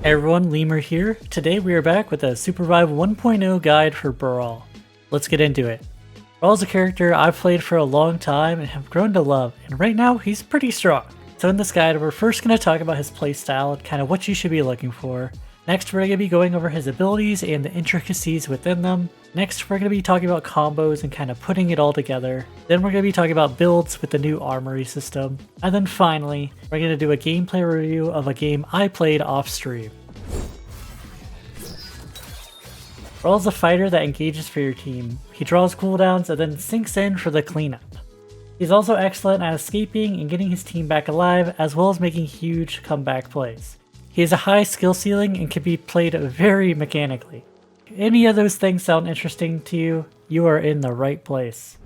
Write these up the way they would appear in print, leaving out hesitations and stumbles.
Hey everyone, Lemur here. Today we are back with a SUPERVIVE 1.0 guide for Brall. Let's get into it. Brall is a character I've played for a long time and have grown to love, and right now he's pretty strong. So in this guide we're first going to talk about his playstyle and kind of what you should be looking for. Next we're going to be going over his abilities and the intricacies within them. Next we're going to be talking about combos and kind of putting it all together. Then we're going to be talking about builds with the new Armory system. And then finally, we're going to do a gameplay review of a game I played off stream. Brall is a fighter that engages for your team. He draws cooldowns and then sinks in for the cleanup. He's also excellent at escaping and getting his team back alive, as well as making huge comeback plays. He has a high skill ceiling and can be played very mechanically. If any of those things sound interesting to you, you are in the right place.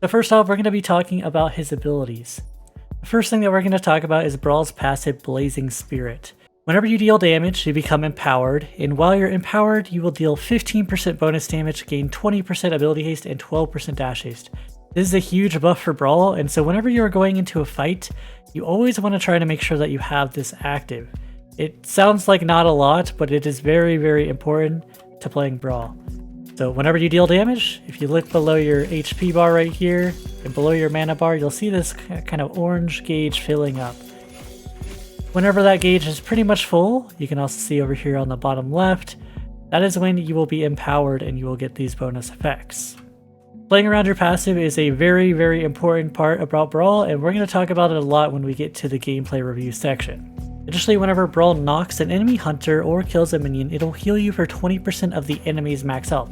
So first off, we're going to be talking about his abilities. The first thing that we're going to talk about is Brall's passive Blazing Spirit. Whenever you deal damage, you become empowered, and while you're empowered, you will deal 15% bonus damage, gain 20% ability haste, and 12% dash haste. This is a huge buff for Brall, and so whenever you are going into a fight, you always want to try to make sure that you have this active. It sounds like not a lot, but it is very, very important to playing Brall. So whenever you deal damage, if you look below your HP bar right here, and below your mana bar, you'll see this kind of orange gauge filling up. Whenever that gauge is pretty much full, you can also see over here on the bottom left, that is when you will be empowered and you will get these bonus effects. Playing around your passive is a very, very important part about Brall, and we're going to talk about it a lot when we get to the gameplay review section. Additionally, whenever Brall knocks an enemy hunter or kills a minion, it'll heal you for 20% of the enemy's max health.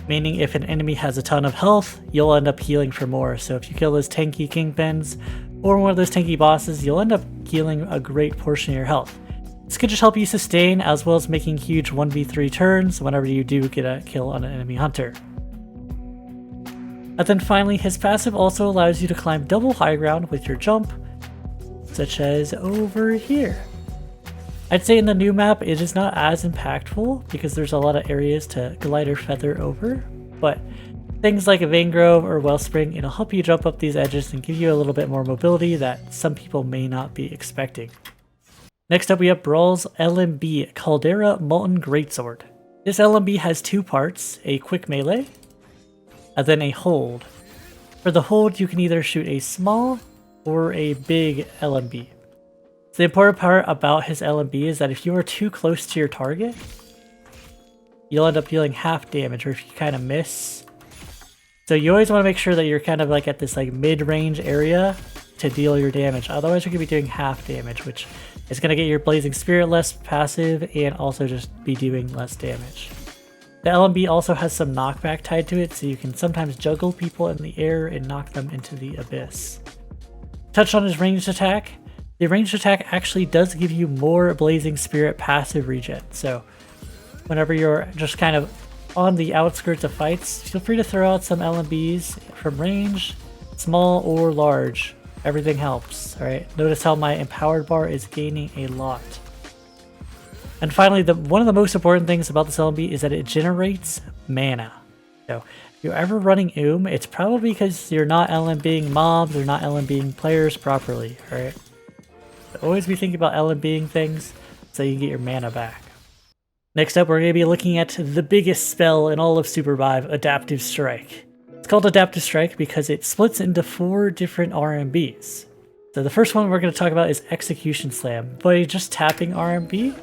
Meaning if an enemy has a ton of health, you'll end up healing for more. So if you kill those tanky kingpins or one of those tanky bosses, you'll end up healing a great portion of your health. This could just help you sustain, as well as making huge 1v3 turns whenever you do get a kill on an enemy hunter. And then finally, his passive also allows you to climb double high ground with your jump, such as over here. I'd say in the new map it is not as impactful because there's a lot of areas to glide or feather over, but things like a vein grove or wellspring, it'll help you jump up these edges and give you a little bit more mobility that some people may not be expecting. Next up we have Brall's LMB, Caldera Molten Greatsword. This LMB has two parts, a quick melee, and then a hold. For the hold you can either shoot a small or a big LMB. The important part about his LMB is that if you are too close to your target, you'll end up dealing half damage, or if you kind of miss. So you always want to make sure that you're kind of like at this like mid-range area to deal your damage. Otherwise you're going to be doing half damage, which is going to get your Blazing Spirit less passive and also just be doing less damage. The LMB also has some knockback tied to it, so you can sometimes juggle people in the air and knock them into the abyss. Touch on his ranged attack. The ranged attack actually does give you more Blazing Spirit passive regen, so whenever you're just kind of on the outskirts of fights, feel free to throw out some LMBs from range, small or large. Everything helps, alright? Notice how my empowered bar is gaining a lot. And finally, one of the most important things about this LMB is that it generates mana. So if you're ever running it's probably because you're not LMBing mobs or not LMBing players properly, alright? Always be thinking about LMBing things so you can get your mana back. Next up, we're going to be looking at the biggest spell in all of SUPERVIVE, Adaptive Strike. It's called Adaptive Strike because it splits into 4 different RMBs. So the first one we're going to talk about is Execution Slam. By just tapping RMB,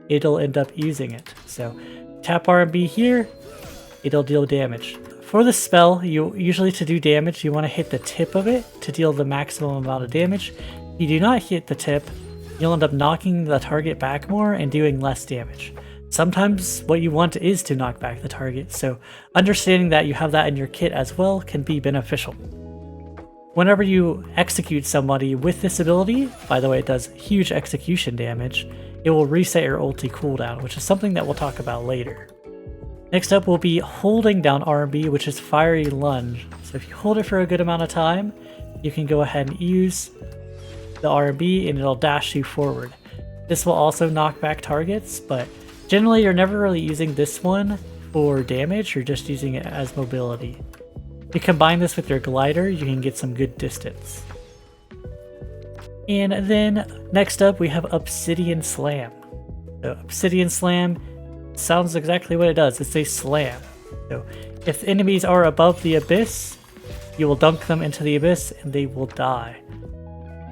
it'll end up using it. So tap RMB here, it'll deal damage. For the spell, usually to do damage, you want to hit the tip of it to deal the maximum amount of damage. If you do not hit the tip, you'll end up knocking the target back more and doing less damage. Sometimes what you want is to knock back the target, so understanding that you have that in your kit as well can be beneficial. Whenever you execute somebody with this ability, by the way it does huge execution damage, it will reset your ulti cooldown, which is something that we'll talk about later. Next up will be holding down RMB, which is Fiery Lunge. So if you hold it for a good amount of time, you can go ahead and use the RMB and it'll dash you forward. This will also knock back targets, but generally you're never really using this one for damage, you're just using it as mobility. If you combine this with your glider, you can get some good distance. And then next up we have Obsidian Slam. So Obsidian Slam sounds exactly what it does. It's a slam. So if enemies are above the abyss, you will dunk them into the abyss and they will die.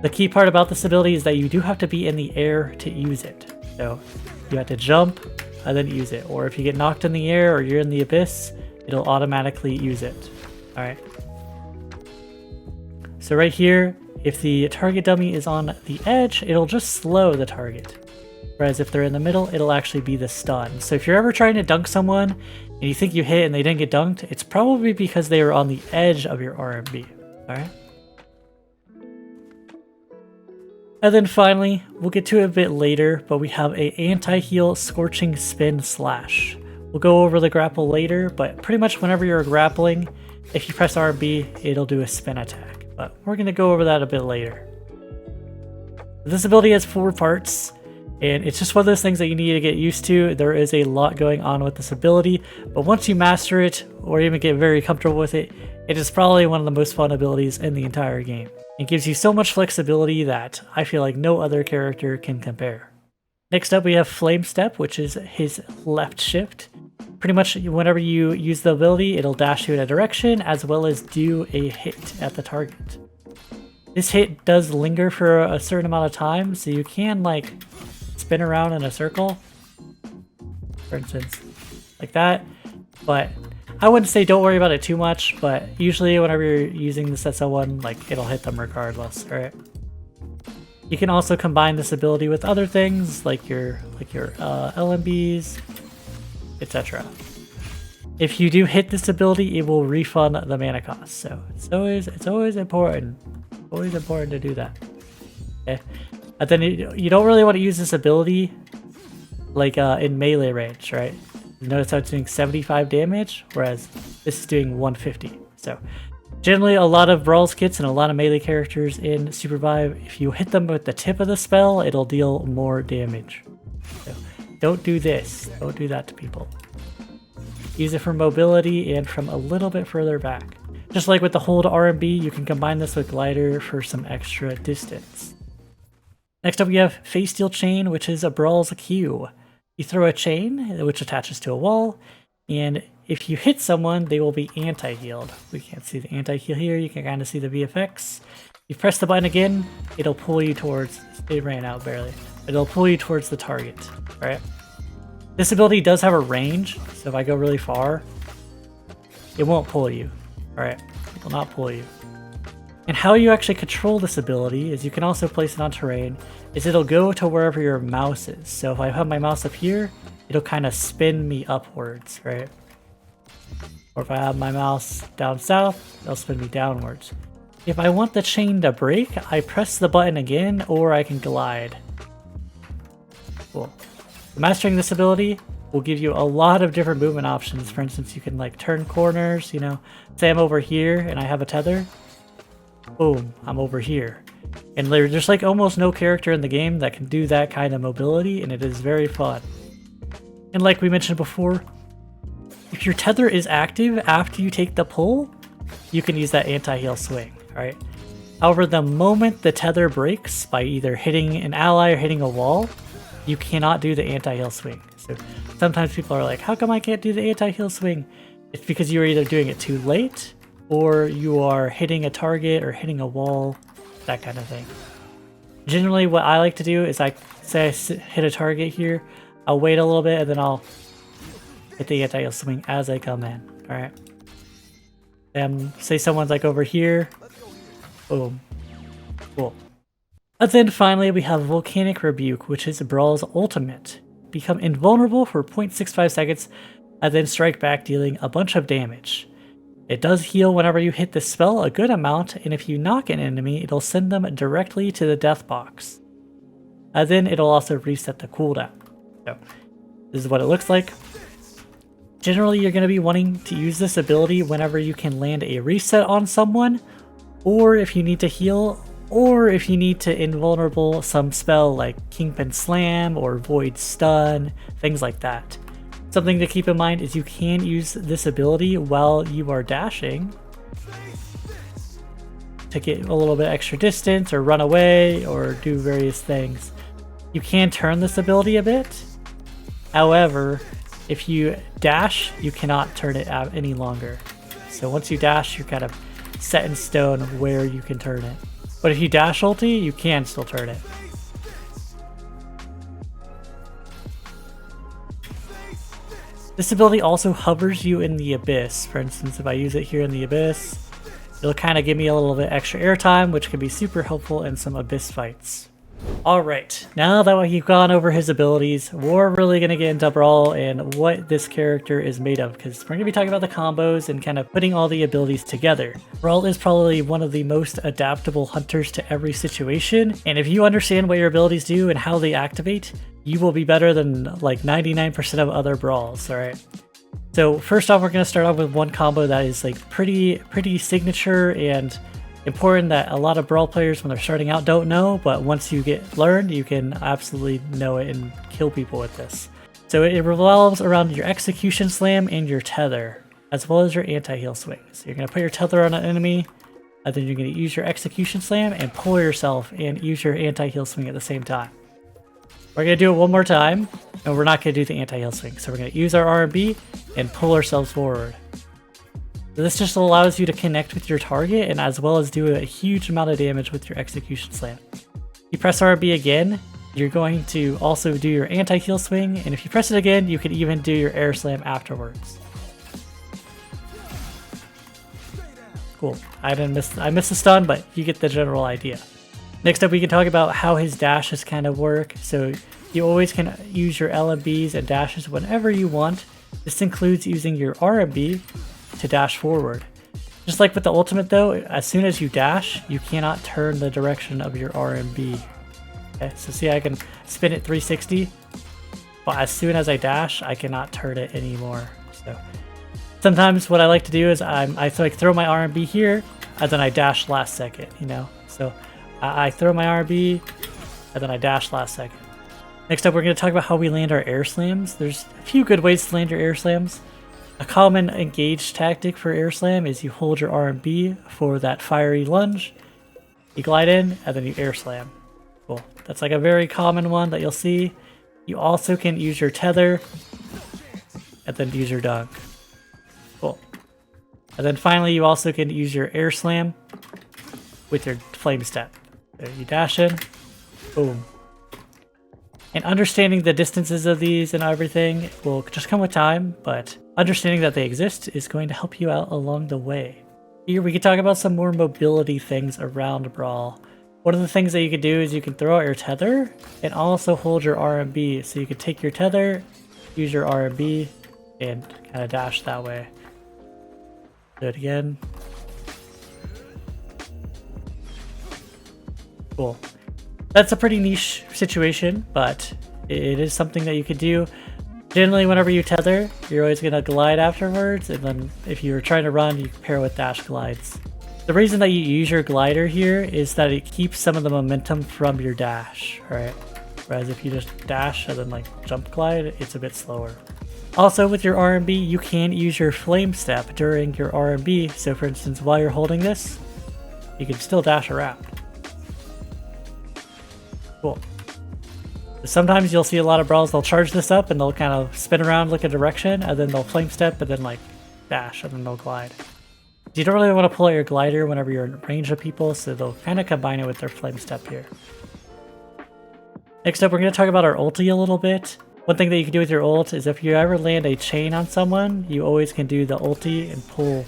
The key part about this ability is that you do have to be in the air to use it. So you have to jump and then use it. Or if you get knocked in the air or you're in the abyss, it'll automatically use it. Alright. So right here, if the target dummy is on the edge, it'll just slow the target. Whereas if they're in the middle, it'll actually be the stun. So if you're ever trying to dunk someone and you think you hit and they didn't get dunked, it's probably because they were on the edge of your RMB. Alright? And then finally, we'll get to it a bit later, but we have a anti-heal Scorching Spin Slash. We'll go over the grapple later, but pretty much whenever you're grappling, if you press RB, it'll do a spin attack. But we're going to go over that a bit later. This ability has 4 parts, and it's just one of those things that you need to get used to. There is a lot going on with this ability, but once you master it, or even get very comfortable with it, it is probably one of the most fun abilities in the entire game. It gives you so much flexibility that I feel like no other character can compare. Next up we have Flame Step, which is his left shift. Pretty much whenever you use the ability, it'll dash you in a direction as well as do a hit at the target. This hit does linger for a certain amount of time, so you can like spin around in a circle, for instance, like that, but I wouldn't say don't worry about it too much, but usually whenever you're using this at someone, like it'll hit them regardless, alright? You can also combine this ability with other things like your LMBs, etc. If you do hit this ability, it will refund the mana cost, so it's always important. Always important to do that. Okay, and then you don't really want to use this ability like in melee range, right? You notice how it's doing 75 damage, whereas this is doing 150. So generally a lot of Brawl's kits and a lot of melee characters in SUPERVIVE, if you hit them with the tip of the spell, it'll deal more damage. So don't do this. Don't do that to people. Use it for mobility and from a little bit further back. Just like with the hold RMB, you can combine this with glider for some extra distance. Next up we have Face Steel Chain, which is a Brawl's Q. You throw a chain, which attaches to a wall, and if you hit someone, they will be anti-healed. We can't see the anti-heal here, you can kind of see the VFX. You press the button again, it'll pull you towards, it ran out barely, but it'll pull you towards the target, right? This ability does have a range, so if I go really far, it won't pull you, alright? It will not pull you. And how you actually control this ability is you can also place it on terrain, is it'll go to wherever your mouse is. So if I have my mouse up here, it'll kind of spin me upwards, right? Or if I have my mouse down south, it'll spin me downwards. If I want the chain to break, I press the button again, or I can glide. Cool. Mastering this ability will give you a lot of different movement options. For instance, you can like turn corners, you know, say I'm over here and I have a tether. Boom, I'm over here. And there's like almost no character in the game that can do that kind of mobility, and it is very fun. And like we mentioned before, if your tether is active after you take the pull, you can use that anti-heal swing, alright? However, the moment the tether breaks by either hitting an ally or hitting a wall, you cannot do the anti-heal swing. So sometimes people are like, how come I can't do the anti-heal swing? It's because you're either doing it too late, or you are hitting a target or hitting a wall, that kind of thing. Generally what I like to do is I hit a target here, I'll wait a little bit and then I'll hit the anti-heal swing as I come in, alright? Say someone's like over here, boom, cool. And then finally we have Volcanic Rebuke, which is Brawl's ultimate. Become invulnerable for 0.65 seconds and then strike back, dealing a bunch of damage. It does heal whenever you hit the spell a good amount, and if you knock an enemy, it'll send them directly to the death box. And then it'll also reset the cooldown. So this is what it looks like. Generally, you're going to be wanting to use this ability whenever you can land a reset on someone, or if you need to heal, or if you need to invulnerable some spell like Kingpin Slam or Void Stun, things like that. Something to keep in mind is you can use this ability while you are dashing to get a little bit extra distance or run away or do various things. You can turn this ability a bit, However, if you dash, you cannot turn it out any longer. So once you dash, you're kind of set in stone where you can turn it. But if you dash ulti, you can still turn it. This ability also hovers you in the abyss. For instance, if I use it here in the abyss, it'll kind of give me a little bit extra airtime, which can be super helpful in some abyss fights. Alright, now that we've gone over his abilities, we're really going to get into Brall and what this character is made of, because we're going to be talking about the combos and kind of putting all the abilities together. Brall is probably one of the most adaptable hunters to every situation, and if you understand what your abilities do and how they activate, you will be better than like 99% of other Brawls, alright? So first off, we're going to start off with one combo that is like pretty signature and important that a lot of Brawl players when they're starting out don't know, but once you get learned, you can absolutely know it and kill people with this. So it revolves around your execution slam and your tether, as well as your anti-heal swing. So you're going to put your tether on an enemy, and then you're going to use your execution slam and pull yourself and use your anti-heal swing at the same time. We're going to do it one more time, and we're not going to do the anti-heal swing. So we're going to use our R&B and pull ourselves forward. So this just allows you to connect with your target and as well as do a huge amount of damage with your execution slam. You press R&B again, you're going to also do your anti-heal swing, and if you press it again, you can even do your air slam afterwards. Cool. I missed the stun, but you get the general idea. Next up, we can talk about how his dashes kind of work. So you always can use your LMBs and dashes whenever you want. This includes using your R&B to dash forward. Just like with the ultimate though, as soon as you dash, you cannot turn the direction of your R&B. Okay, so see, I can spin it 360, but as soon as I dash, I cannot turn it anymore. So sometimes what I like to do is I throw my R&B here, and then I dash last second, you know? So I throw my R&B, and then I dash last second. Next up, we're going to talk about how we land our air slams. There's a few good ways to land your air slams. A common engaged tactic for air slam is you hold your R&B for that fiery lunge, you glide in, and then you air slam. Cool. That's like a very common one that you'll see. You also can use your tether, and then use your dunk. Cool. And then finally, you also can use your air slam with your flame step. So you dash in, boom. And understanding the distances of these and everything will just come with time, but understanding that they exist is going to help you out along the way. Here we can talk about some more mobility things around Brall. One of the things that you can do is you can throw out your tether and also hold your R&B. So you can take your tether, use your R&B, and kind of dash that way. Do it again. Cool. That's a pretty niche situation, but it is something that you could do. Generally, whenever you tether, you're always going to glide afterwards, and then if you're trying to run, you can pair with dash glides. The reason that you use your glider here is that it keeps some of the momentum from your dash, right? Whereas if you just dash and then like jump glide, it's a bit slower. Also, with your R&B, you can use your flame step during your R&B. So for instance, while you're holding this, you can still dash around. Cool. Sometimes you'll see a lot of Brawls, they'll charge this up and they'll kind of spin around, look a direction, and then they'll flame step and then like dash and then they'll glide. You don't really want to pull out your glider whenever you're in range of people, so they'll kind of combine it with their flame step here. Next up, we're going to talk about our ulti a little bit. One thing that you can do with your ult is if you ever land a chain on someone, you always can do the ulti and pull.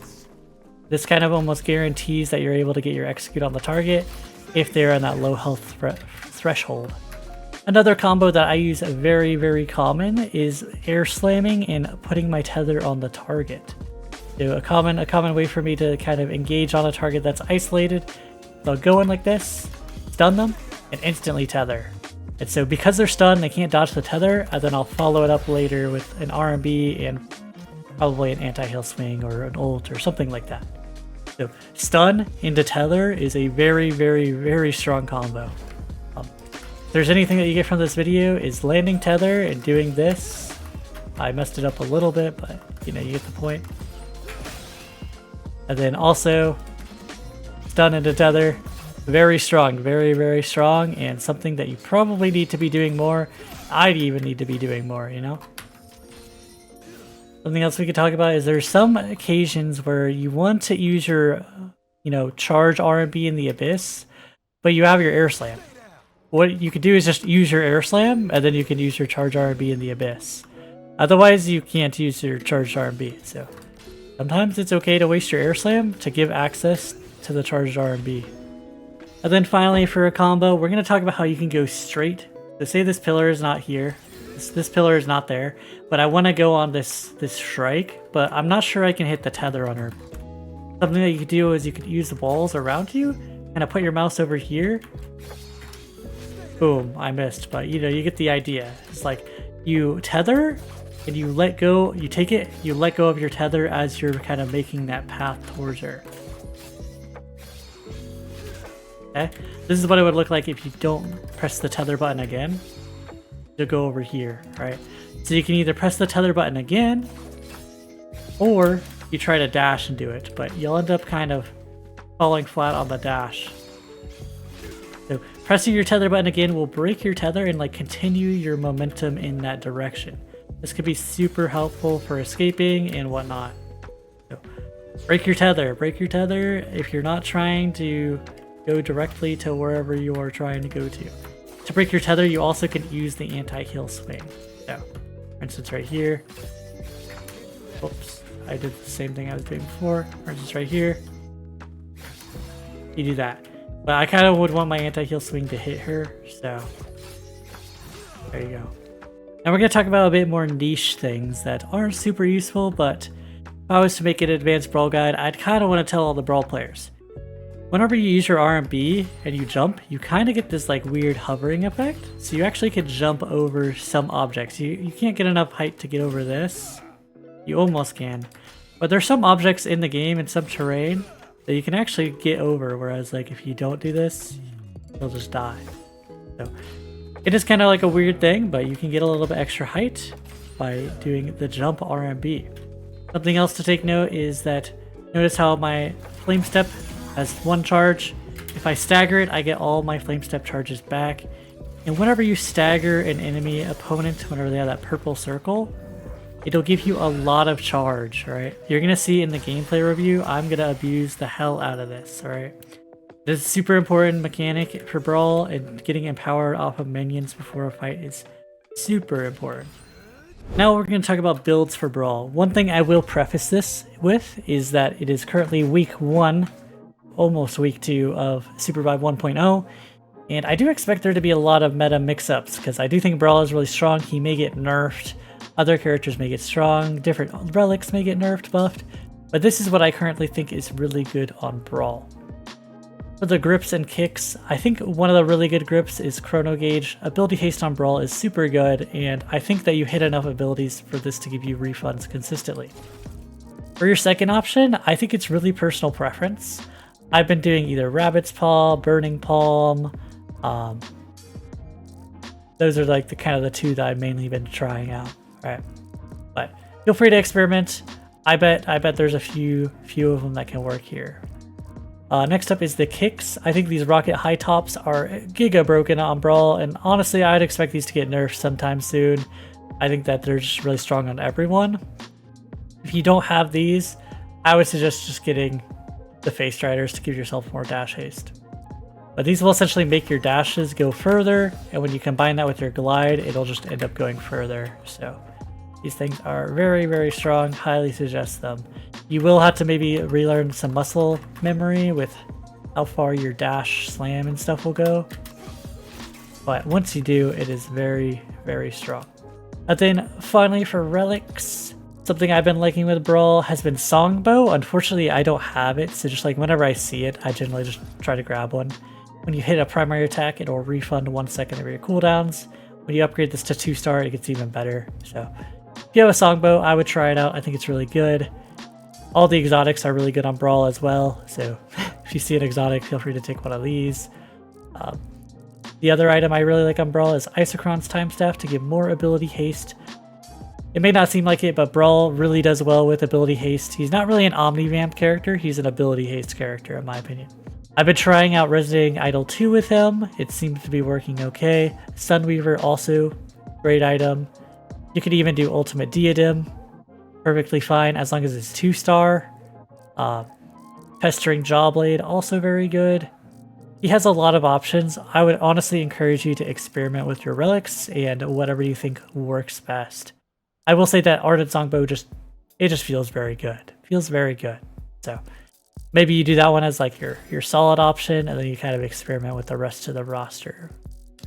This kind of almost guarantees that you're able to get your execute on the target if they're in that low health threshold. Another combo that I use very, very common is air slamming and putting my tether on the target. So a common way for me to kind of engage on a target that's isolated, they'll go in like this, stun them, and instantly tether. And so because they're stunned, they can't dodge the tether, and then I'll follow it up later with an R&B and probably an anti-heal swing or an ult or something like that. So stun into tether is a very, very, very strong combo. If there's anything that you get from this video is landing tether and doing this. I messed it up a little bit, but you know, you get the point. And then also stun into tether. Very strong, very, very strong, and something that you probably need to be doing more. I'd even need to be doing more, you know? Something else we could talk about is there's some occasions where you want to use your, charge R&B in the Abyss, but you have your Air Slam. What you could do is just use your Air Slam, and then you can use your charge R&B in the Abyss. Otherwise, you can't use your charged R&B, so sometimes it's okay to waste your Air Slam to give access to the charged R&B. And then finally, for a combo, we're going to talk about how you can go straight. So say this pillar is not here. This pillar is not there, but I want to go on this strike, but I'm not sure I can hit the tether on her. Something that you could do is you could use the walls around you, and put your mouse over here. Boom, I missed, but you get the idea. It's like you tether, and you let go, you take it, you let go of your tether as you're kind of making that path towards her. Okay, this is what it would look like if you don't press the tether button again to go over here, right? So you can either press the tether button again, or you try to dash and do it, but you'll end up kind of falling flat on the dash. So pressing your tether button again will break your tether and continue your momentum in that direction. This could be super helpful for escaping and whatnot. So break your tether if you're not trying to go directly to wherever you are trying to go to. To break your tether, you also can use the anti-heal swing. So, for instance, right here. Oops, I did the same thing I was doing before. For instance, right here. You do that. But I kind of would want my anti-heal swing to hit her, so there you go. Now we're going to talk about a bit more niche things that aren't super useful, but if I was to make an advanced Brawl guide, I'd kind of want to tell all the Brawl players. Whenever you use your R&B and you jump, you kind of get this weird hovering effect. So you actually can jump over some objects. You can't get enough height to get over this. You almost can. But there's some objects in the game and some terrain that you can actually get over, whereas if you don't do this, you'll just die. So it is kind of like a weird thing, but you can get a little bit extra height by doing the jump R&B. Something else to take note is that notice how my flame step has one charge. If I stagger it, I get all my flame step charges back. And whenever you stagger an enemy opponent, whenever they have that purple circle, it'll give you a lot of charge, right? You're gonna see in the gameplay review, I'm gonna abuse the hell out of this, alright? This is a super important mechanic for Brawl, and getting empowered off of minions before a fight is super important. Now we're going to talk about builds for Brawl. One thing I will preface this with is that it is currently week 1, almost week 2 of SUPERVIVE 1.0, and I do expect there to be a lot of meta mix-ups, because I do think Brawl is really strong. He may get nerfed, other characters may get strong, different relics may get nerfed, buffed, but this is what I currently think is really good on Brawl. For the grips and kicks, I think one of the really good grips is Chrono Gauge. Ability haste on Brawl is super good, and I think that you hit enough abilities for this to give you refunds consistently. For your second option, I think it's really personal preference. I've been doing either Rabbit's Paw, Burning Palm. Those are the kind of the two that I've mainly been trying out, right? But feel free to experiment. I bet there's a few of them that can work here. Next up is the kicks. I think these rocket high tops are giga broken on Brawl, and honestly, I'd expect these to get nerfed sometime soon. I think that they're just really strong on everyone. If you don't have these, I would suggest just getting the Face Striders to give yourself more dash haste. But these will essentially make your dashes go further, and when you combine that with your glide, it'll just end up going further. So these things are very, very strong. Highly suggest them. You will have to maybe relearn some muscle memory with how far your dash, slam, and stuff will go. But once you do, it is very, very strong. And then finally for relics, something I've been liking with Brawl has been Songbow. Unfortunately, I don't have it, so just whenever I see it, I generally just try to grab one. When you hit a primary attack, it will refund 1 second of your cooldowns. When you upgrade this to 2-star, it gets even better. So if you have a Songbow, I would try it out. I think it's really good. All the exotics are really good on Brawl as well, so if you see an exotic, feel free to take one of these. The other item I really like on Brawl is Isochron's Time Staff to give more ability haste. It may not seem like it, but Brawl really does well with ability haste. He's not really an Omnivamp character, he's an ability haste character in my opinion. I've been trying out Resonating Idol 2 with him. It seems to be working okay. Sunweaver also great item. You could even do Ultimate Diadem, perfectly fine as long as it's 2-star. Pestering Jawblade, also very good. He has a lot of options. I would honestly encourage you to experiment with your relics and whatever you think works best. I will say that Ardent Songbow just feels very good. Feels very good. So maybe you do that one as like your solid option, and then you kind of experiment with the rest of the roster.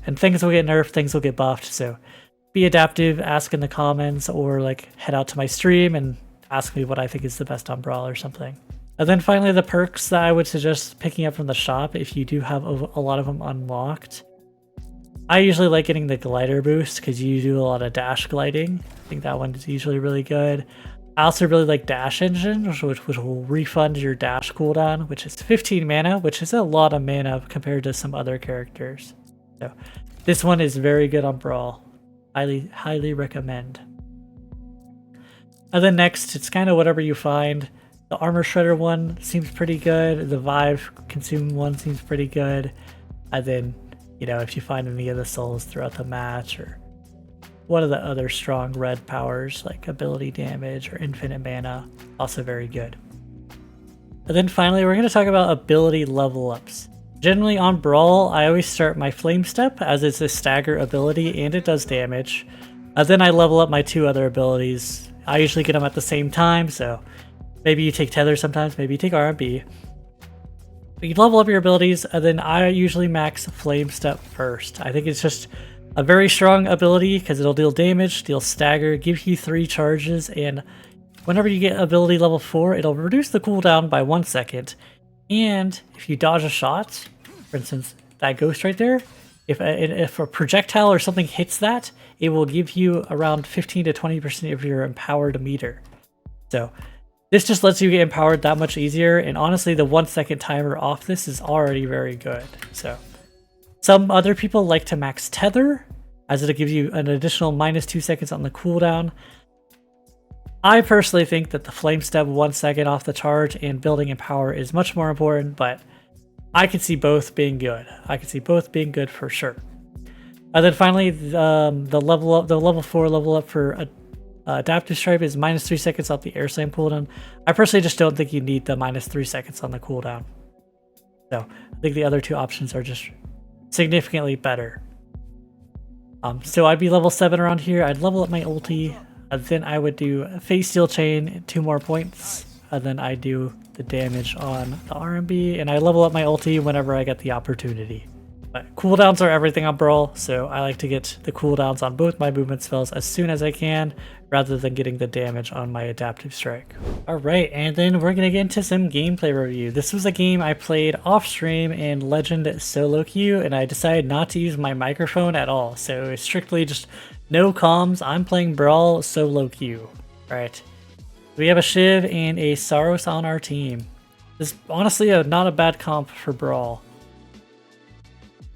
And things will get nerfed, things will get buffed, so be adaptive, ask in the comments, or like head out to my stream and ask me what I think is the best on Brawl or something. And then finally, the perks that I would suggest picking up from the shop if you do have a lot of them unlocked. I usually like getting the glider boost because you do a lot of dash gliding. I think that one is usually really good. I also really like Dash Engine, which will refund your dash cooldown, which is 15 mana, which is a lot of mana compared to some other characters. So this one is very good on Brawl. Highly recommend. And then next, it's kind of whatever you find. The Armor Shredder one seems pretty good. The Vive Consume one seems pretty good. And then, you know, if you find any of the souls throughout the match, or one of the other strong red powers like ability damage or infinite mana, also very good. And then finally, we're going to talk about ability level ups. Generally on Brawl, I always start my Flame Step as it's a stagger ability and it does damage. Then I level up my 2 other abilities. I usually get them at the same time, so maybe you take Tether sometimes, maybe you take RMB. But you level up your abilities, and then I usually max Flame Step first. I think it's just a very strong ability because it'll deal damage, deal stagger, give you 3 charges, and whenever you get ability level 4, it'll reduce the cooldown by 1 second. And if you dodge a shot, for instance, that ghost right there, if a projectile or something hits that, it will give you around 15 to 20% of your empowered meter. So this just lets you get empowered that much easier, and honestly the 1 second timer off this is already very good. So some other people like to max Tether, as it'll give you an additional -2 seconds on the cooldown. I personally think that the Flame Step 1 second off the charge and building Empower is much more important, but I can see both being good. I can see both being good for sure. And then finally, the level 4 level up for Adaptive Stripe is -3 seconds off the Air Slam cooldown. I personally just don't think you need the -3 seconds on the cooldown. So I think the other 2 options are just significantly better. So I'd be level 7 around here. I'd level up my ulti. And then I would do Face Steel Chain, 2 more points. And then I do the damage on the RMB. And I level up my ulti whenever I get the opportunity. But cooldowns are everything on Brawl, so I like to get the cooldowns on both my movement spells as soon as I can, rather than getting the damage on my Adaptive Strike. Alright, and then we're going to get into some gameplay review. This was a game I played off stream in Legend SoloQ, and I decided not to use my microphone at all, so it's strictly just no comms. I'm playing Brawl SoloQ. Alright, we have a Shiv and a Saros on our team. This is honestly not a bad comp for Brawl.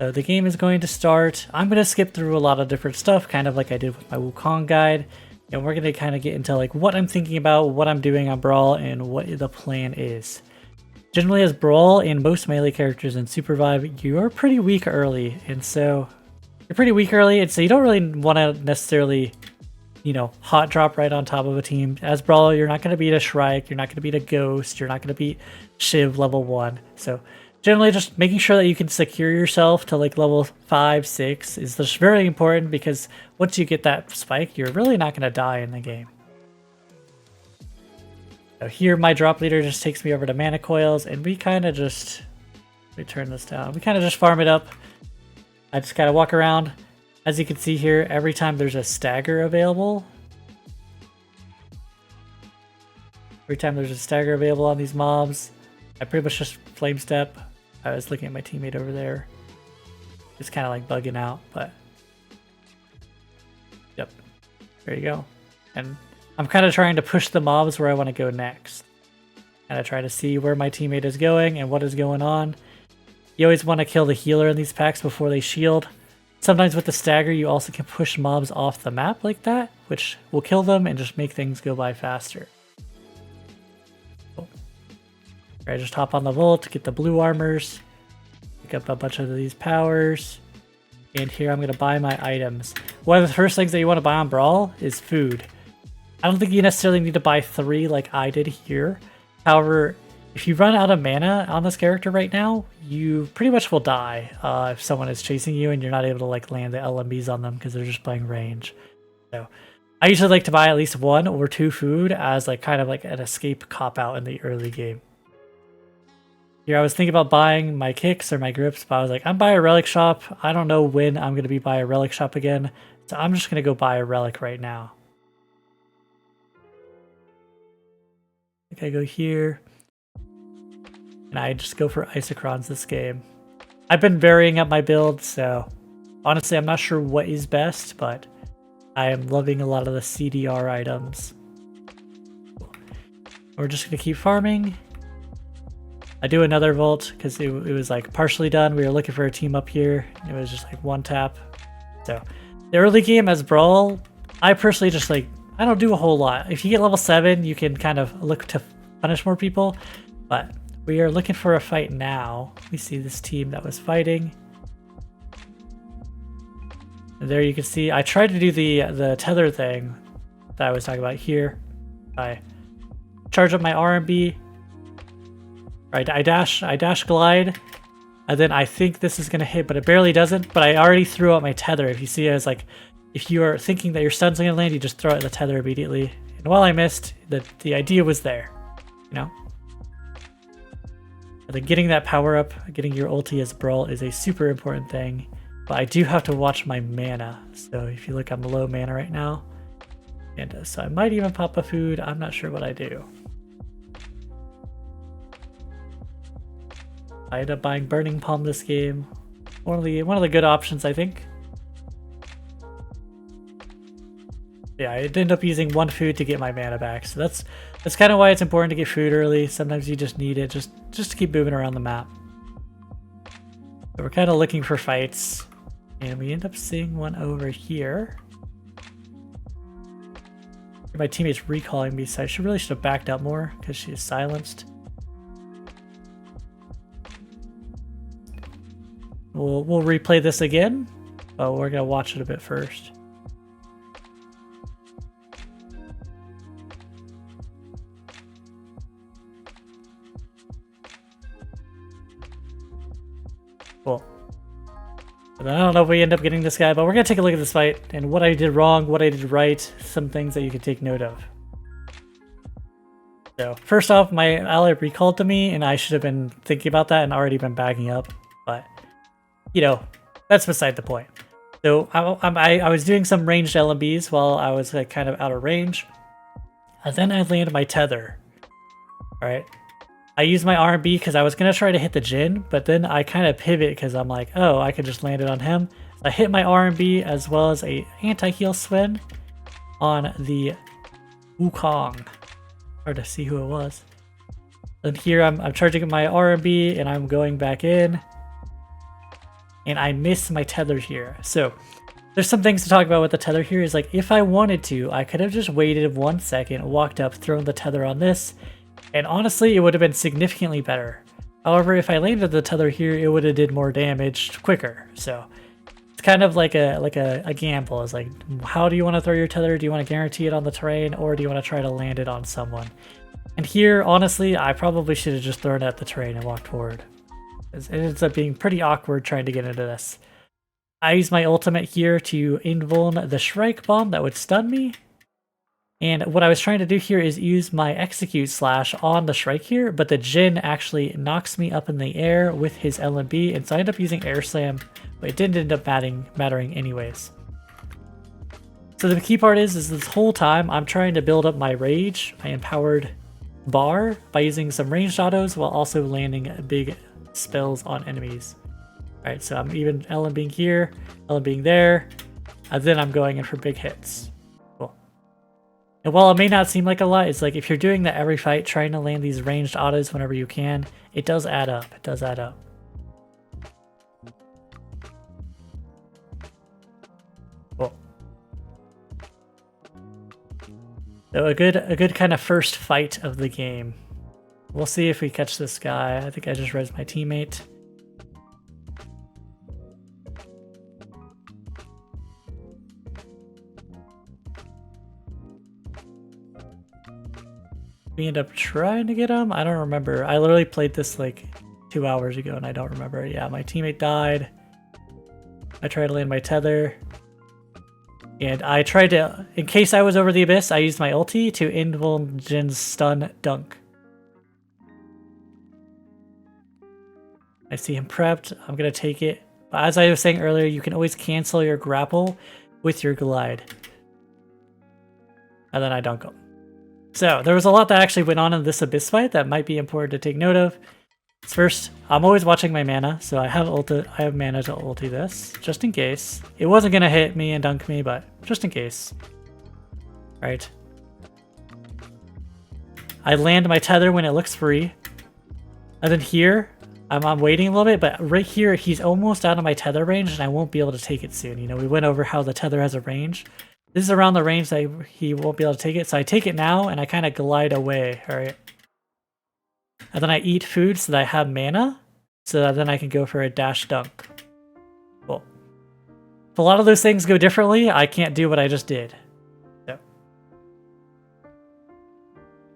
So the game is going to start. I'm going to skip through a lot of different stuff, kind of like I did with my Wukong guide. And we're going to kind of get into like what I'm thinking about, what I'm doing on Brawl, and what the plan is. Generally as Brawl and most melee characters in SUPERVIVE, you are pretty weak early. And so you're pretty weak early, and so you don't really want to necessarily, you know, hot drop right on top of a team. As Brawl, you're not going to beat a Shrike, you're not going to beat a Ghost, you're not going to beat Shiv level 1. So generally just making sure that you can secure yourself to like level 5, 6 is just very important, because once you get that spike, you're really not going to die in the game. So here my drop leader just takes me over to Mana Coils, and we kind of just, let me turn this down, we kind of just farm it up. I just kind of walk around. As you can see here, every time there's a stagger available, on these mobs, I pretty much just Flame Step. I was looking at my teammate over there. Just kind of like bugging out, but yep, there you go. And I'm kind of trying to push the mobs where I want to go next. And I try to see where my teammate is going and what is going on. You always want to kill the healer in these packs before they shield. Sometimes with the stagger, you also can push mobs off the map like that, which will kill them and just make things go by faster. I just hop on the vault, get the blue armors, pick up a bunch of these powers, And here I'm going to buy my items. One of the first things that you want to buy on Brawl is food. I don't think you necessarily need to buy 3 like I did here. However, if you run out of mana on this character right now, you pretty much will die if someone is chasing you and you're not able to like land the LMBs on them because they're just playing range. So I usually like to buy at least 1 or 2 food as like kind of like an escape cop-out in the early game. Here I was thinking about buying my kicks or my grips, but I was like, I'm by a relic shop. I don't know when I'm going to be by a relic shop again, so I'm just going to go buy a relic right now. I think I go here. And I just go for Isochron's this game. I've been varying up my build, so honestly I'm not sure what is best, but I am loving a lot of the CDR items. We're just going to keep farming. I do another Volt because it was like partially done. We were looking for a team up here. It was just like 1 tap. So the early game as Brawl, I personally just like, I don't do a whole lot. If you get level 7, you can kind of look to punish more people, but we are looking for a fight now. We see this team that was fighting. And there you can see, I tried to do the tether thing that I was talking about here. I charge up my RMB. Right, I dash glide, and then I think this is gonna hit, but it barely doesn't. But I already threw out my tether. If you see it as like, if you are thinking that your stun's gonna land, you just throw out the tether immediately. And while I missed, the idea was there, you know. And then getting that power up, getting your ulti as Brawl is a super important thing. But I do have to watch my mana. So if you look, I'm low mana right now, and so I might even pop a food. I'm not sure what I do. I ended up buying Burning Palm this game. One of the good options, I think. Yeah, I ended up using 1 food to get my mana back, so that's kind of why it's important to get food early. Sometimes you just need it just to keep moving around the map. So we're kind of looking for fights, and we end up seeing one over here. My teammate's recalling me, so I really should have backed up more because she is silenced. We'll replay this again, but we're gonna watch it a bit first. Cool. And I don't know if we end up getting this guy, but we're gonna take a look at this fight and what I did wrong, what I did right, some things that you can take note of. So first off, my ally recalled to me, and I should have been thinking about that and already been backing up, but you know, that's beside the point. So I was doing some ranged LMBs while I was like kind of out of range. And then I landed my tether. Alright. I used my RB because I was going to try to hit the Jhin, but then I kind of pivot because I'm like, oh, I could just land it on him. So I hit my RB as well as a anti-heal Sven on the Wukong. Hard to see who it was. Then here I'm charging my RB and I'm going back in. And I miss my tether here. So there's some things to talk about with the tether here. Is like, if I wanted to, I could have just waited 1 second, walked up, thrown the tether on this, and honestly, it would have been significantly better. However, if I landed the tether here, it would have did more damage quicker. So it's kind of like a gamble. It's like, how do you want to throw your tether? Do you want to guarantee it on the terrain, or do you want to try to land it on someone? And here, honestly, I probably should have just thrown it at the terrain and walked forward. It ends up being pretty awkward trying to get into this. I use my ultimate here to invuln the Shrike Bomb that would stun me. And what I was trying to do here is use my Execute Slash on the Shrike here, but the Jhin actually knocks me up in the air with his LMB, and so I end up using Air Slam, but it didn't end up mattering anyways. So the key part is this whole time I'm trying to build up my Rage, my empowered bar, by using some ranged autos while also landing big spells on enemies. Alright, so I'm even LMBing here, LMBing there, and then I'm going in for big hits. Cool. And while it may not seem like a lot, it's like if you're doing that every fight, trying to land these ranged autos whenever you can, it does add up. It does add up. Cool. So a good kind of first fight of the game. We'll see if we catch this guy. I think I just res my teammate. We end up trying to get him? I don't remember. I literally played this like 2 hours ago and I don't remember. Yeah, my teammate died. I tried to land my tether. And I tried to, in case I was over the abyss, I used my ulti to indulgence stun dunk. I see him prepped. I'm going to take it. But as I was saying earlier, you can always cancel your grapple with your glide. And then I dunk him. So there was a lot that actually went on in this abyss fight that might be important to take note of. First, I'm always watching my mana, so I have mana to ulti this, just in case. It wasn't gonna hit me and dunk me, but just in case. Right. I land my tether when it looks free. And then here, I'm waiting a little bit, but right here, he's almost out of my tether range, and I won't be able to take it soon. You know, we went over how the tether has a range. This is around the range that he won't be able to take it, so I take it now, and I kind of glide away, alright? And then I eat food so that I have mana, so that then I can go for a dash dunk. Cool. If a lot of those things go differently, I can't do what I just did. So.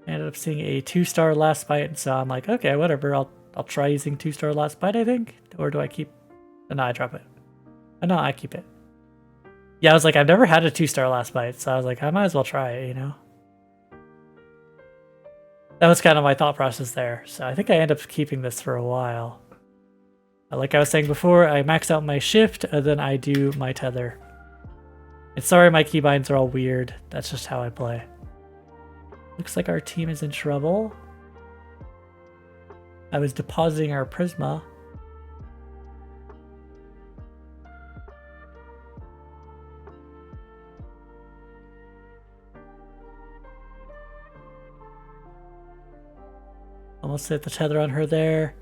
I ended up seeing a 2-star last bite, so I'm like, okay, whatever, I'll try using 2-star last bite, I think. Or do I keep... Oh, no, I drop it. Oh, no, I keep it. Yeah, I was like, I've never had a 2-star last bite, so I was like, I might as well try it, you know? That was kind of my thought process there. So I think I end up keeping this for a while. Like I was saying before, I max out my shift, and then I do my tether. And sorry my keybinds are all weird. That's just how I play. Looks like our team is in trouble. I was depositing our Prisma. Almost hit the tether on her there.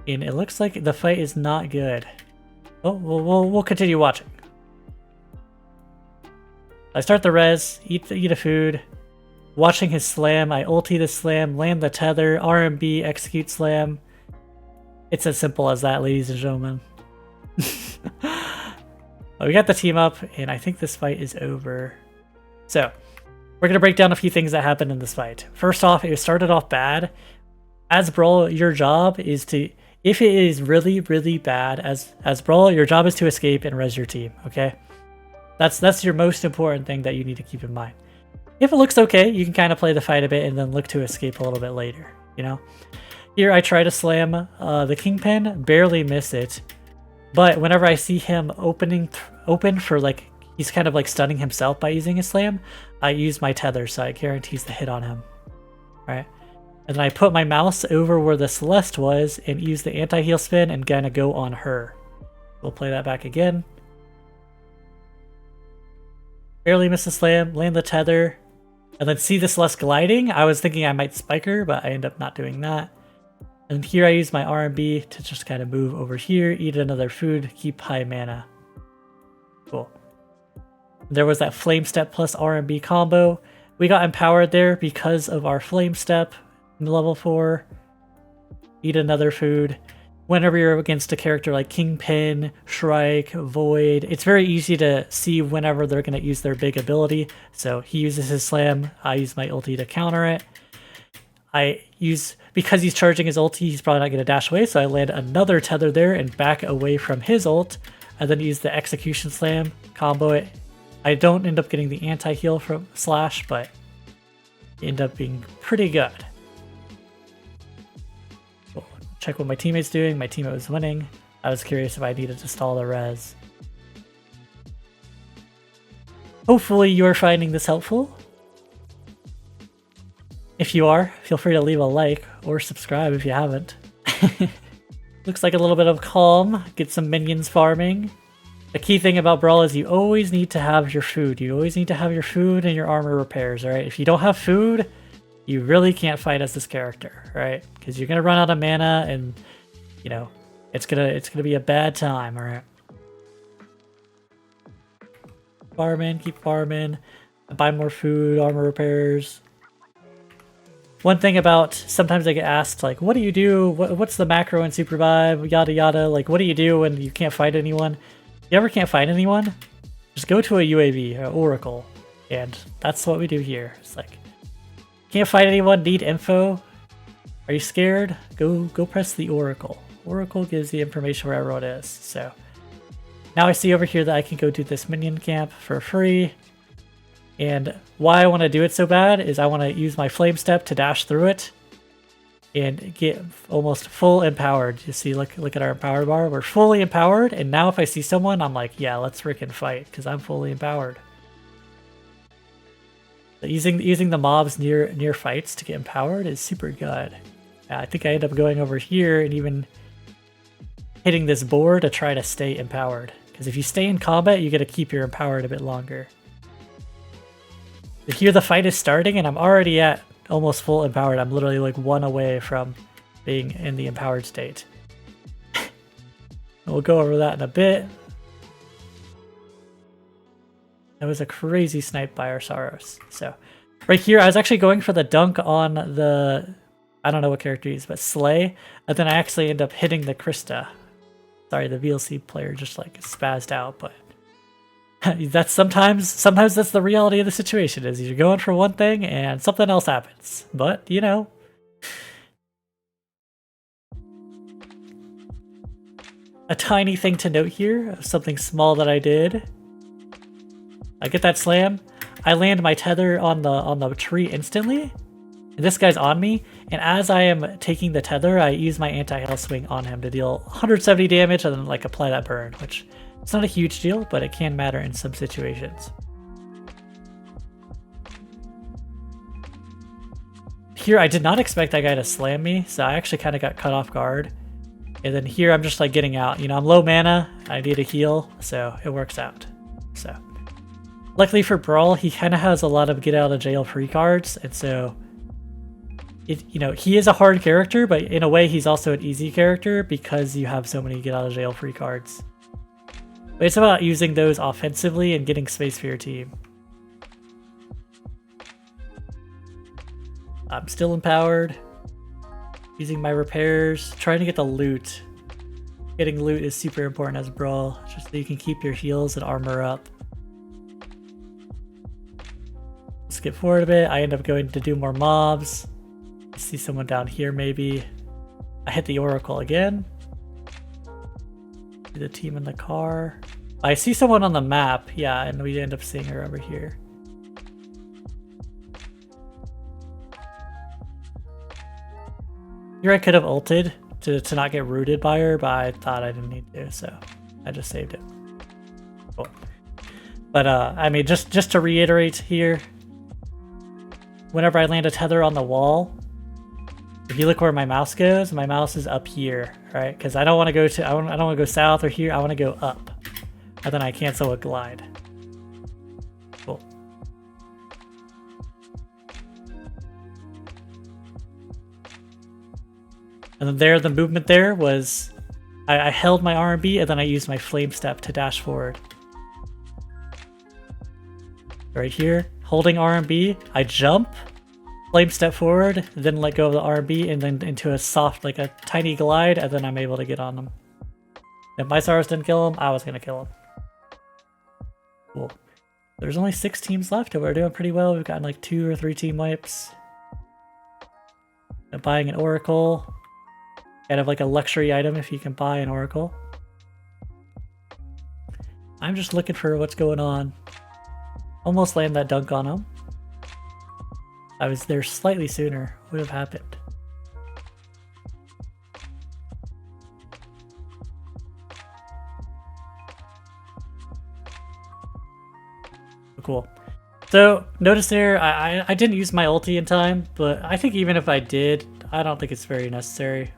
And it looks like the fight is not good. Oh, we'll continue watching. I start the res, eat a food. Watching his slam, I ulti the slam, land the tether, RMB, execute slam. It's as simple as that, ladies and gentlemen. We got the team up, and I think this fight is over. So, we're going to break down a few things that happened in this fight. First off, it started off bad. As Brall, your job is to, if it is really, really bad, as Brall, your job is to escape and res your team, okay? That's your most important thing that you need to keep in mind. If it looks okay, you can kind of play the fight a bit and then look to escape a little bit later, you know? Here I try to slam the Kingpin, barely miss it. But whenever I see him open for like, he's kind of like stunning himself by using his slam, I use my tether so it guarantees the hit on him, right? And then I put my mouse over where the Celeste was and use the anti-heal spin and kind of go on her. We'll play that back again. Barely miss the slam, land the tether, and then see the Celeste gliding. I was thinking I might spike her, but I end up not doing that. And here I use my RMB to just kind of move over here, eat another food, keep high mana. Cool. There was that Flame Step plus RMB combo. We got empowered there because of our Flame Step in level 4. Eat another food. Whenever you're against a character like Kingpin, Shrike, Void, it's very easy to see whenever they're going to use their big ability. So he uses his slam, I use my ulti to counter it. Because he's charging his ulti, he's probably not going to dash away, so I land another tether there and back away from his ult, and then use the execution slam, combo it. I don't end up getting the anti-heal from Slash, but end up being pretty good. Cool. Check what my teammate's doing. My teammate was winning. I was curious if I needed to stall the res. Hopefully you are finding this helpful. If you are, feel free to leave a like or subscribe if you haven't. Looks like a little bit of calm. Get some minions farming. The key thing about Brall is you always need to have your food. You always need to have your food and your armor repairs, alright? If you don't have food, you really can't fight as this character, right? Because you're gonna run out of mana and, you know, it's gonna be a bad time, alright? Farming, keep farming. Buy more food, armor repairs. One thing about, sometimes I get asked, like, what do you do? What's the macro in SUPERVIVE? Yada yada. Like, what do you do when you can't fight anyone? If you ever can't fight anyone, just go to a UAV, or Oracle. And that's what we do here. It's like, Can't find anyone, need info? Are you scared? Go press the Oracle. Oracle gives the information where everyone is, so. Now I see over here that I can go do this minion camp for free. And why I want to do it so bad is I want to use my flame step to dash through it and get almost full empowered. You see, look at our empowered bar. We're fully empowered, and now if I see someone, I'm like, yeah, let's freaking fight, because I'm fully empowered. So using the mobs near fights to get empowered is super good. I think I end up going over here and even hitting this board to try to stay empowered. Because if you stay in combat, you get to keep your empowered a bit longer. Here the fight is starting and I'm already at almost full empowered. I'm literally like 1 away from being in the empowered state. We'll go over that in a bit. That was a crazy snipe by our Saros. So right here, I was actually going for the dunk on the, I don't know what character he is, but Slay. And then I actually end up hitting the Krista. Sorry, the VLC player just like spazzed out, but that's sometimes that's the reality of the situation, is you're going for one thing and something else happens. But, you know. A tiny thing to note here, something small that I did. I get that slam, I land my tether on the tree instantly, and this guy's on me, and as I am taking the tether, I use my anti-hail swing on him to deal 170 damage and then like apply that burn, which it's not a huge deal, but it can matter in some situations. Here, I did not expect that guy to slam me, so I actually kind of got cut off guard. And then here, I'm just like getting out. You know, I'm low mana, I need a heal, so it works out. So, luckily for Brall, he kind of has a lot of get out of jail free cards, and so, you know, he is a hard character, but in a way, he's also an easy character because you have so many get out of jail free cards. But it's about using those offensively and getting space for your team. I'm still empowered. Using my repairs. Trying to get the loot. Getting loot is super important as Brall, just so you can keep your heals and armor up. Skip forward a bit. I end up going to do more mobs. I see someone down here maybe. I hit the Oracle again. The team in the car. I see someone on the map, yeah, and we end up seeing her over here. Here I could have ulted to not get rooted by her, but I thought I didn't need to, so I just saved it. Cool. But I mean, just to reiterate here, whenever I land a tether on the wall, if you look where my mouse goes, my mouse is up here, right? Because I don't want to go to, I don't want to go south or here. I want to go up, and then I cancel a glide. Cool. And then there, the movement there was, I held my R&B and then I used my flame step to dash forward. Right here, holding R&B, I jump. Flame step forward, then let go of the RB, and then into a soft, like a tiny glide, and then I'm able to get on them. If my Saros didn't kill him, I was gonna kill him. Cool. There's only 6 teams left, and we're doing pretty well. We've gotten like 2 or 3 team wipes. I'm buying an Oracle. Kind of like a luxury item if you can buy an Oracle. I'm just looking for what's going on. Almost land that dunk on him. I was there slightly sooner. What would have happened? Cool. So, notice there, I didn't use my ulti in time, but I think even if I did, I don't think it's very necessary.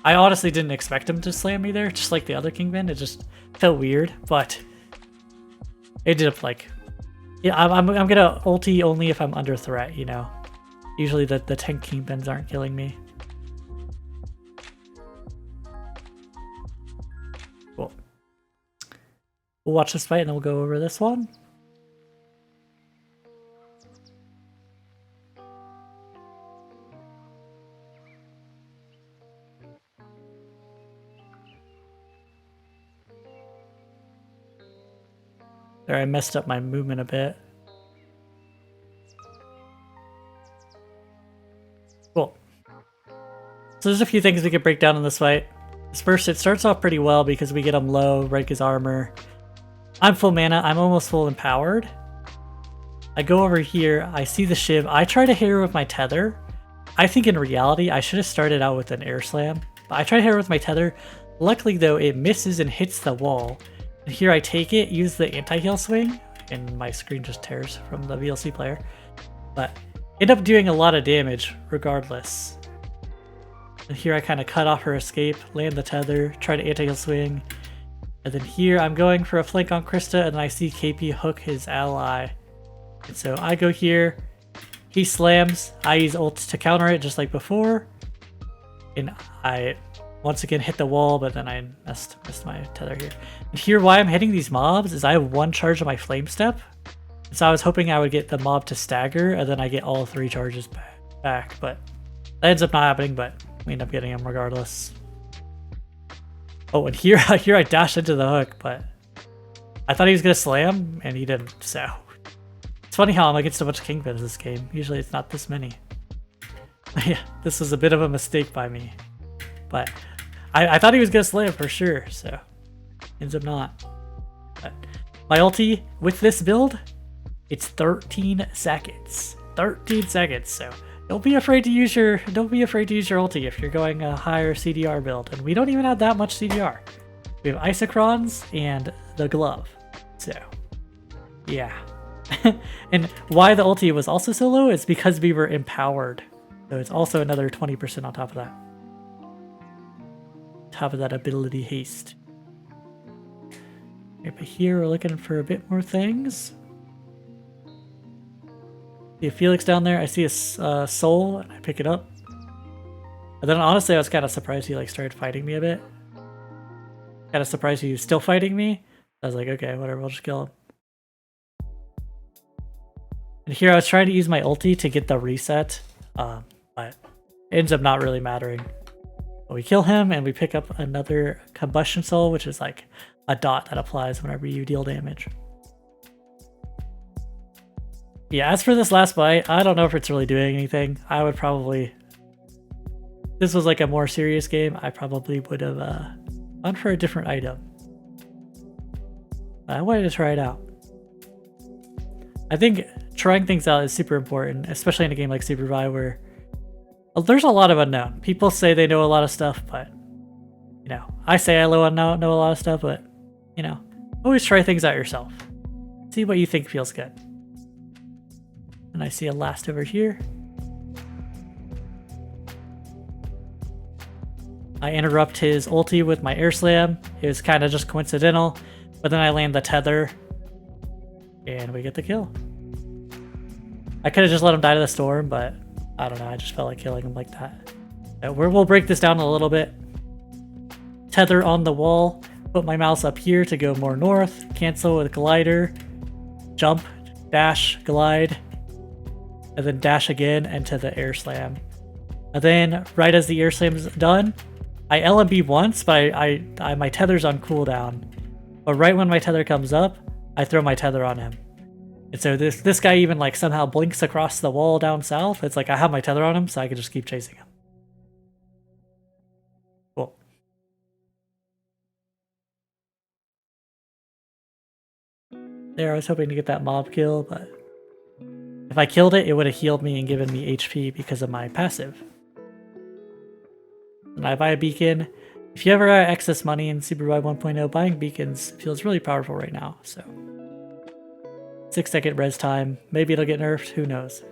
I honestly didn't expect him to slam me there, just like the other Kingpin. It just felt weird, but it ended up like... Yeah, I'm gonna ulti only if I'm under threat, you know. Usually the tank Kingpins aren't killing me. Cool. We'll watch this fight and then we'll go over this one. There, I messed up my movement a bit. Cool. So there's a few things we could break down in this fight. First, it starts off pretty well because we get him low, break his armor. I'm full mana, I'm almost full empowered. I go over here, I see the Shiv, I try to hit her with my tether. I think in reality, I should have started out with an air slam. But I try to hit her with my tether. Luckily though, it misses and hits the wall. And here I take it, use the anti-heal swing, and my screen just tears from the VLC player. But end up doing a lot of damage regardless. And here I kind of cut off her escape, land the tether, try to anti-heal swing. And then here I'm going for a flank on Krista, and then I see KP hook his ally. And so I go here, he slams, I use ult to counter it just like before. And I once again hit the wall, but then I missed my tether here. And here why I'm hitting these mobs is I have one charge of my flame step. So I was hoping I would get the mob to stagger, and then I get all 3 charges back. But that ends up not happening, but we end up getting him regardless. Oh, and here I dashed into the hook, but I thought he was gonna slam, and he didn't, so. It's funny how I'm against so much Kingpins this game. Usually it's not this many. Yeah, this was a bit of a mistake by me. But I thought he was gonna slam for sure, so ends up not. But my ulti with this build, it's 13 seconds. 13 seconds, so don't be afraid to use your ulti if you're going a higher CDR build. And we don't even have that much CDR. We have Isocrons and the glove. So yeah. And why the ulti was also so low is because we were empowered. So it's also another 20% on top of that. Top of that ability haste. Okay, but here we're looking for a bit more things. See a Felix down there. I see a soul, and I pick it up. And then honestly, I was kind of surprised he like started fighting me a bit. Kind of surprised he was still fighting me. I was like, okay, whatever, I'll just kill him. And here I was trying to use my ulti to get the reset, but it ends up not really mattering. But we kill him, and we pick up another combustion soul, which is like a dot that applies whenever you deal damage. Yeah, as for this last fight, I don't know if it's really doing anything. I would probably... If this was like a more serious game, I probably would have gone for a different item. But I wanted to try it out. I think trying things out is super important, especially in a game like SUPERVIVE where there's a lot of unknown. People say they know a lot of stuff, but, you know, I say I know a lot of stuff, but, you know, always try things out yourself. See what you think feels good. And I see a last over here. I interrupt his ulti with my air slam. It was kind of just coincidental, but then I land the tether, and we get the kill. I could have just let him die to the storm, but I don't know, I just felt like killing him like that. So we'll break this down a little bit. Tether on the wall, put my mouse up here to go more north, cancel with glider, jump, dash, glide, and then dash again into the air slam. And then right as the air slam is done, I LMB once, but my tether's on cooldown. But right when my tether comes up, I throw my tether on him. And so this guy even like somehow blinks across the wall down south. It's like I have my tether on him, so I can just keep chasing him. Cool. There, I was hoping to get that mob kill, but if I killed it, it would have healed me and given me HP because of my passive. And I buy a beacon. If you ever got excess money in SUPERVIVE 1.0, buying beacons feels really powerful right now, so. 6-second res time. Maybe it'll get nerfed, who knows.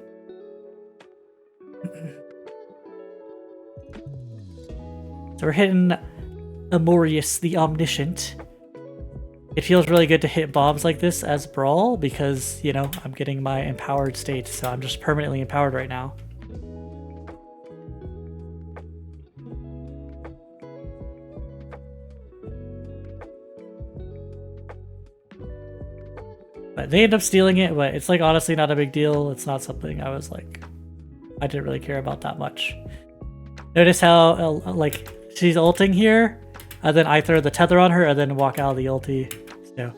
So we're hitting Amorius the Omniscient. It feels really good to hit bombs like this as Brall because, you know, I'm getting my empowered state, so I'm just permanently empowered right now. But they end up stealing it, but it's like honestly not a big deal. It's not something I was like, I didn't really care about that much. Notice how like she's ulting here, and then I throw the tether on her and then walk out of the ulti. So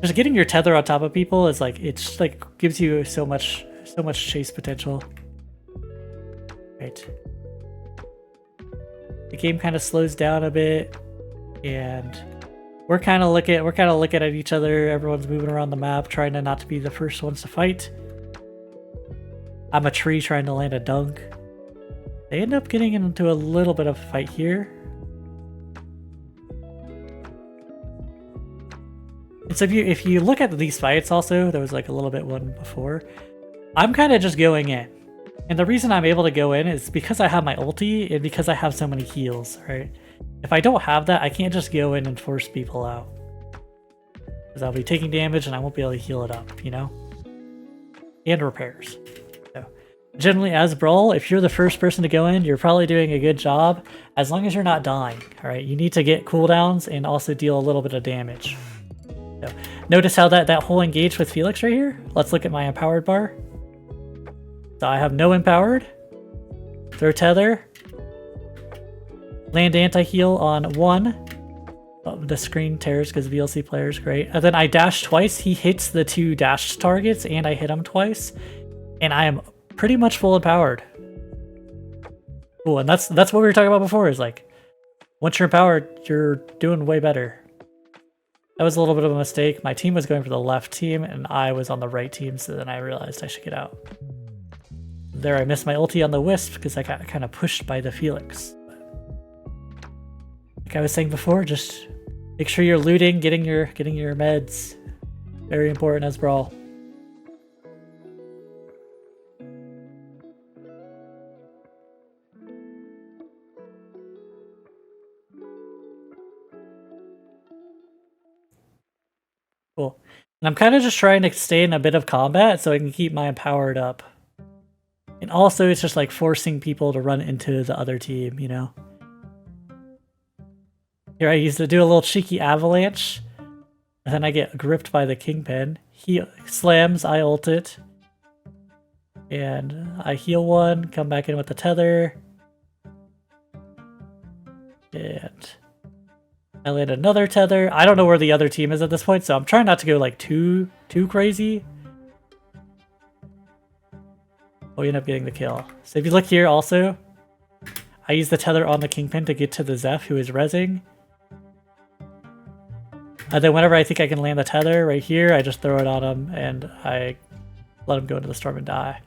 just getting your tether on top of people is like, it's like gives you so much chase potential. Right. the game kind of slows down a bit, and we're kind of looking at each other. Everyone's moving around the map, trying to not to be the first ones to fight. I'm a tree trying to land a dunk. They end up getting into a little bit of a fight here. And so if you look at these fights also, there was like a little bit one before, I'm kind of just going in. And the reason I'm able to go in is because I have my ulti and because I have so many heals, right? If I don't have that, I can't just go in and force people out. Because I'll be taking damage and I won't be able to heal it up, you know? And repairs. So, generally, as Brall, if you're the first person to go in, you're probably doing a good job, as long as you're not dying, alright? You need to get cooldowns and also deal a little bit of damage. So, notice how that whole engage with Felix right here? Let's look at my empowered bar. So I have no empowered. Throw tether. Land anti-heal on 1. Oh, the screen tears because VLC player is great. And then I dash twice. He hits the 2 dash targets and I hit him twice. And I am pretty much full empowered. Cool, and that's what we were talking about before, is like, once you're empowered, you're doing way better. That was a little bit of a mistake. My team was going for the left team and I was on the right team, so then I realized I should get out. There I missed my ulti on the Wisp because I got kind of pushed by the Felix. Like I was saying before, just make sure you're looting, getting your meds. Very important as Brall. Cool. And I'm kind of just trying to stay in a bit of combat so I can keep my empowered up. And also, it's just like forcing people to run into the other team, you know? Here I used to do a little cheeky avalanche, and then I get gripped by the Kingpin. He slams, I ult it. And I heal one, come back in with the tether. And I land another tether. I don't know where the other team is at this point, so I'm trying not to go like too crazy. We end up getting the kill. So if you look here also, I use the tether on the Kingpin to get to the Zeph who is rezzing. And then whenever I think I can land the tether right here, I just throw it on him and I let him go into the storm and die.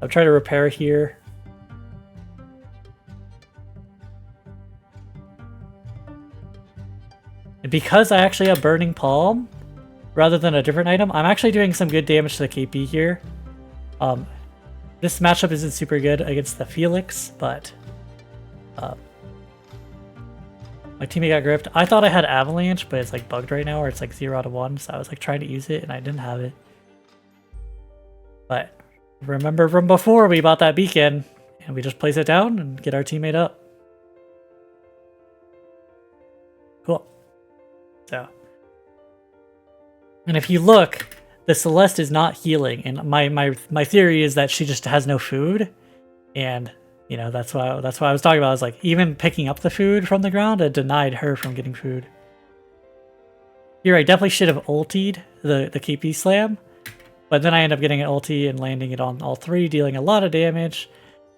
I'm trying to repair here. And because I actually have Burning Palm, rather than a different item, I'm actually doing some good damage to the KP here. This matchup isn't super good against the Felix, but my teammate got gripped. I thought I had Avalanche, but it's like bugged right now, or it's like 0 out of 1, so I was like trying to use it and I didn't have it. But remember from before, we bought that beacon and we just place it down and get our teammate up. Cool. So. And if you look, the Celeste is not healing, and my theory is that she just has no food, and you know that's why I was talking about. I was like, even picking up the food from the ground, it denied her from getting food. Here, I definitely should have ultied the KP slam, but then I end up getting an ulti and landing it on all 3, dealing a lot of damage.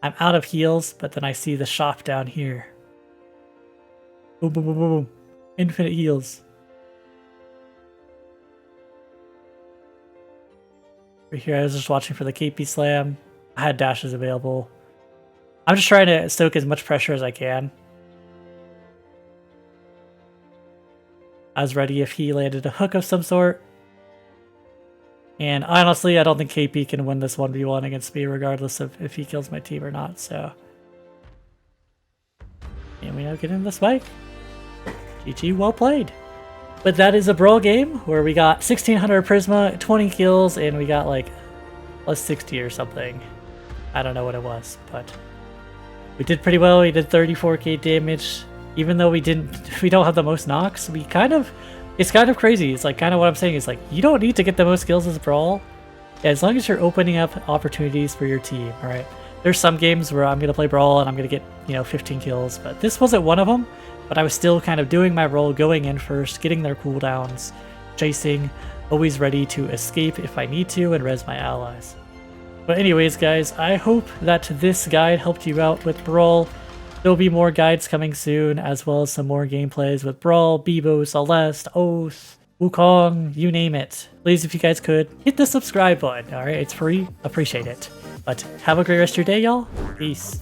I'm out of heals, but then I see the shop down here. Boom, boom, boom, boom, boom. Infinite heals. Here I was just watching for the KP slam. I had dashes available. I'm just trying to stoke as much pressure as I can. I was ready if he landed a hook of some sort. And honestly, I don't think KP can win this 1v1 against me regardless of if he kills my team or not, so. And we now get into the spike. GG, well played. But that is a Brall game where we got 1600 Prisma, 20 kills, and we got like plus 60 or something. I don't know what it was, but we did pretty well. We did 34k damage. Even though we don't have the most knocks, it's kind of crazy. It's like kind of what I'm saying is like, you don't need to get the most kills as Brall. As long as you're opening up opportunities for your team, alright? There's some games where I'm going to play Brall and I'm going to get, you know, 15 kills, but this wasn't one of them. But I was still kind of doing my role, going in first, getting their cooldowns, chasing, always ready to escape if I need to and res my allies. But anyways, guys, I hope that this guide helped you out with Brawl. There'll be more guides coming soon, as well as some more gameplays with Brawl, Bebo, Celeste, Oath, Wukong, you name it. Please, if you guys could, hit the subscribe button, alright? It's free. Appreciate it. But have a great rest of your day, y'all. Peace.